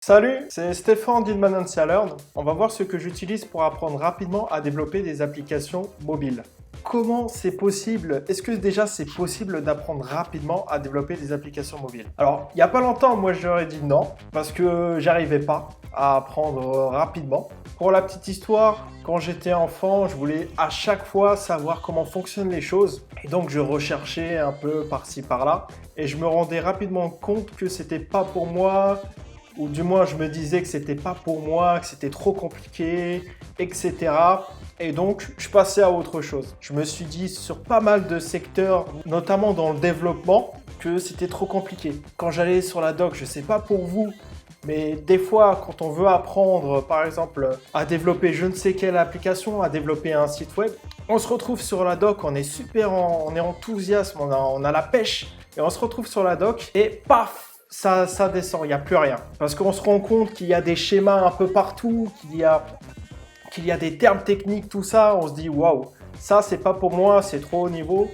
Salut, c'est Stéphane d'Inman & Learn. On va voir ce que j'utilise pour apprendre rapidement à développer des applications mobiles. Comment c'est possible? Est-ce que déjà c'est possible d'apprendre rapidement à développer des applications mobiles? Alors, il n'y a pas longtemps, moi j'aurais dit non, parce que j'arrivais pas à apprendre rapidement. Pour la petite histoire, quand j'étais enfant, je voulais à chaque fois savoir comment fonctionnent les choses. Et donc je recherchais un peu par-ci par-là. Et je me rendais rapidement compte que c'était pas pour moi, ou du moins je me disais que c'était pas pour moi, que c'était trop compliqué, etc. Et donc je passais à autre chose. Je me suis dit sur pas mal de secteurs, notamment dans le développement, que c'était trop compliqué. Quand j'allais sur la doc, je sais pas pour vous, mais des fois quand on veut apprendre par exemple à développer je ne sais quelle application, à développer un site web, on se retrouve sur la doc, on est super, on est enthousiaste, on a la pêche, et on se retrouve sur la doc et paf, ça descend, il n'y a plus rien. Parce qu'on se rend compte qu'il y a des schémas un peu partout, qu'il y a des termes techniques, tout ça. On se dit, waouh, ça, c'est pas pour moi, c'est trop haut niveau.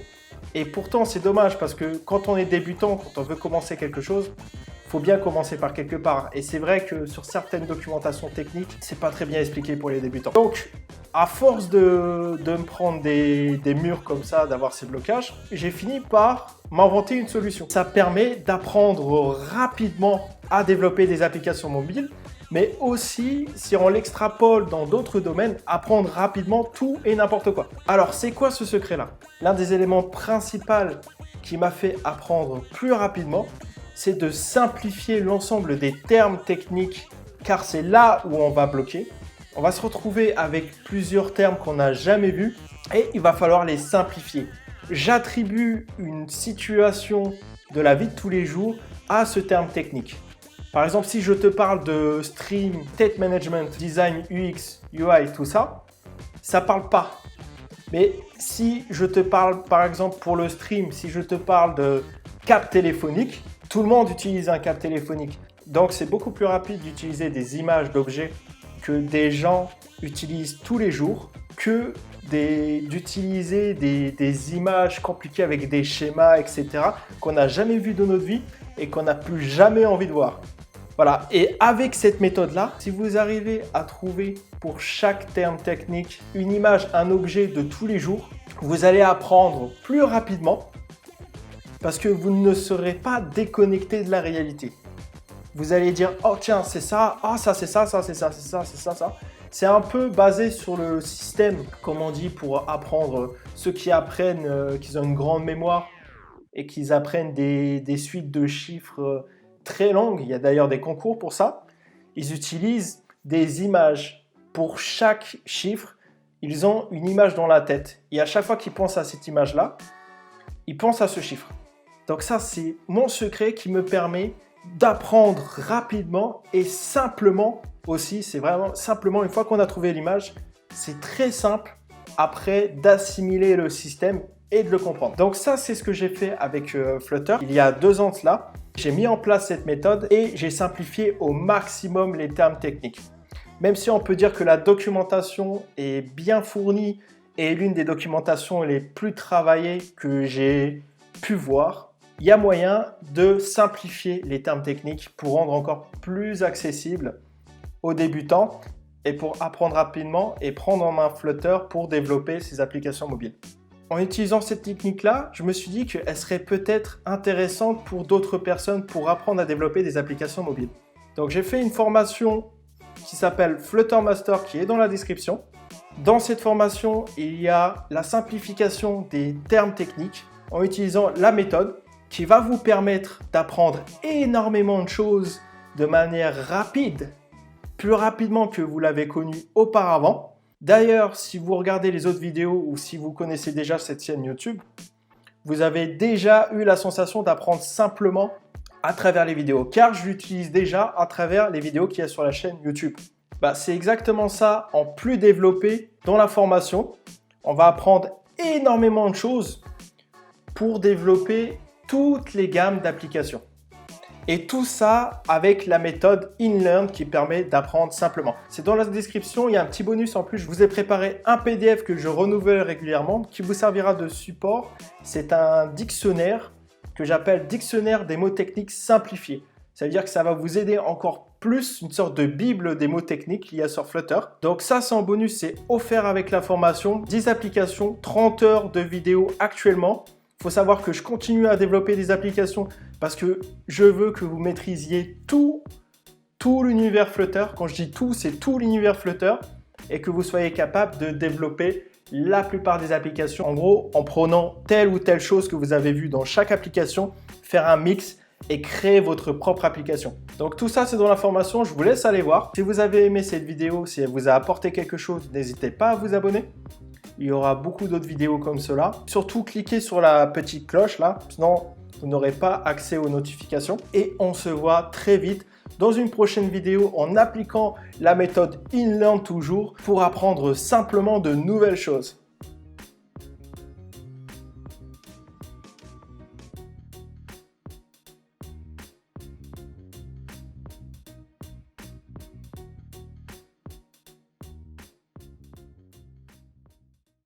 Et pourtant, c'est dommage parce que quand on est débutant, quand on veut commencer quelque chose, il faut bien commencer par quelque part. Et c'est vrai que sur certaines documentations techniques, c'est pas très bien expliqué pour les débutants. Donc, à force de me prendre des murs comme ça, d'avoir ces blocages, j'ai fini par m'inventer une solution. Ça permet d'apprendre rapidement à développer des applications mobiles, mais aussi, si on l'extrapole dans d'autres domaines, apprendre rapidement tout et n'importe quoi. Alors, c'est quoi ce secret-là? L'un des éléments principaux qui m'a fait apprendre plus rapidement, c'est de simplifier l'ensemble des termes techniques, car c'est là où on va bloquer. On va se retrouver avec plusieurs termes qu'on n'a jamais vus et il va falloir les simplifier. J'attribue une situation de la vie de tous les jours à ce terme technique. Par exemple, si je te parle de stream, state management, design, UX, UI, tout ça, ça parle pas. Mais si je te parle, par exemple, pour le stream, si je te parle de câble téléphonique, tout le monde utilise un câble téléphonique. Donc, c'est beaucoup plus rapide d'utiliser des images d'objets que des gens utilisent tous les jours que d'utiliser des images compliquées avec des schémas, etc. qu'on n'a jamais vu de notre vie et qu'on n'a plus jamais envie de voir. Voilà, et avec cette méthode-là, si vous arrivez à trouver pour chaque terme technique une image, un objet de tous les jours, vous allez apprendre plus rapidement parce que vous ne serez pas déconnecté de la réalité. Vous allez dire, oh tiens, c'est ça, ah ça c'est ça, ça c'est ça, c'est ça, c'est ça, ça. C'est un peu basé sur le système, comme on dit, pour apprendre ceux qui apprennent, qu'ils ont une grande mémoire et qu'ils apprennent des suites de chiffres très longues. Il y a d'ailleurs des concours pour ça. Ils utilisent des images. Pour chaque chiffre, ils ont une image dans la tête. Et à chaque fois qu'ils pensent à cette image-là, ils pensent à ce chiffre. Donc ça, c'est mon secret qui me permet d'apprendre rapidement et simplement aussi. C'est vraiment simplement, une fois qu'on a trouvé l'image, c'est très simple après d'assimiler le système et de le comprendre. Donc ça, c'est ce que j'ai fait avec Flutter. Il y a 2 ans de cela, j'ai mis en place cette méthode et j'ai simplifié au maximum les termes techniques. Même si on peut dire que la documentation est bien fournie et l'une des documentations les plus travaillées que j'ai pu voir, il y a moyen de simplifier les termes techniques pour rendre encore plus accessible aux débutants et pour apprendre rapidement et prendre en main Flutter pour développer ses applications mobiles. En utilisant cette technique-là, je me suis dit qu'elle serait peut-être intéressante pour d'autres personnes pour apprendre à développer des applications mobiles. Donc j'ai fait une formation qui s'appelle Flutter Master qui est dans la description. Dans cette formation, il y a la simplification des termes techniques en utilisant la méthode qui va vous permettre d'apprendre énormément de choses de manière rapide, plus rapidement que vous l'avez connu auparavant. D'ailleurs, si vous regardez les autres vidéos ou si vous connaissez déjà cette chaîne YouTube, vous avez déjà eu la sensation d'apprendre simplement à travers les vidéos, car je l'utilise déjà à travers les vidéos qu'il y a sur la chaîne YouTube. C'est exactement ça en plus développé dans la formation. On va apprendre énormément de choses pour développer toutes les gammes d'applications. Et tout ça avec la méthode InLearn qui permet d'apprendre simplement. C'est dans la description, il y a un petit bonus en plus. Je vous ai préparé un PDF que je renouvelle régulièrement qui vous servira de support. C'est un dictionnaire que j'appelle dictionnaire des mots techniques simplifiés. Ça veut dire que ça va vous aider encore plus une sorte de bible des mots techniques liés sur Flutter. Donc ça, c'est en bonus, c'est offert avec la formation. 10 applications, 30 heures de vidéo actuellement. Il faut savoir que je continue à développer des applications parce que je veux que vous maîtrisiez tout l'univers Flutter. Quand je dis tout, c'est tout l'univers Flutter et que vous soyez capable de développer la plupart des applications. En gros, en prenant telle ou telle chose que vous avez vu dans chaque application, faire un mix et créer votre propre application. Donc tout ça, c'est dans la formation. Je vous laisse aller voir. Si vous avez aimé cette vidéo, si elle vous a apporté quelque chose, n'hésitez pas à vous abonner. Il y aura beaucoup d'autres vidéos comme cela. Surtout, cliquez sur la petite cloche là, sinon vous n'aurez pas accès aux notifications. Et on se voit très vite dans une prochaine vidéo en appliquant la méthode InLearn toujours pour apprendre simplement de nouvelles choses.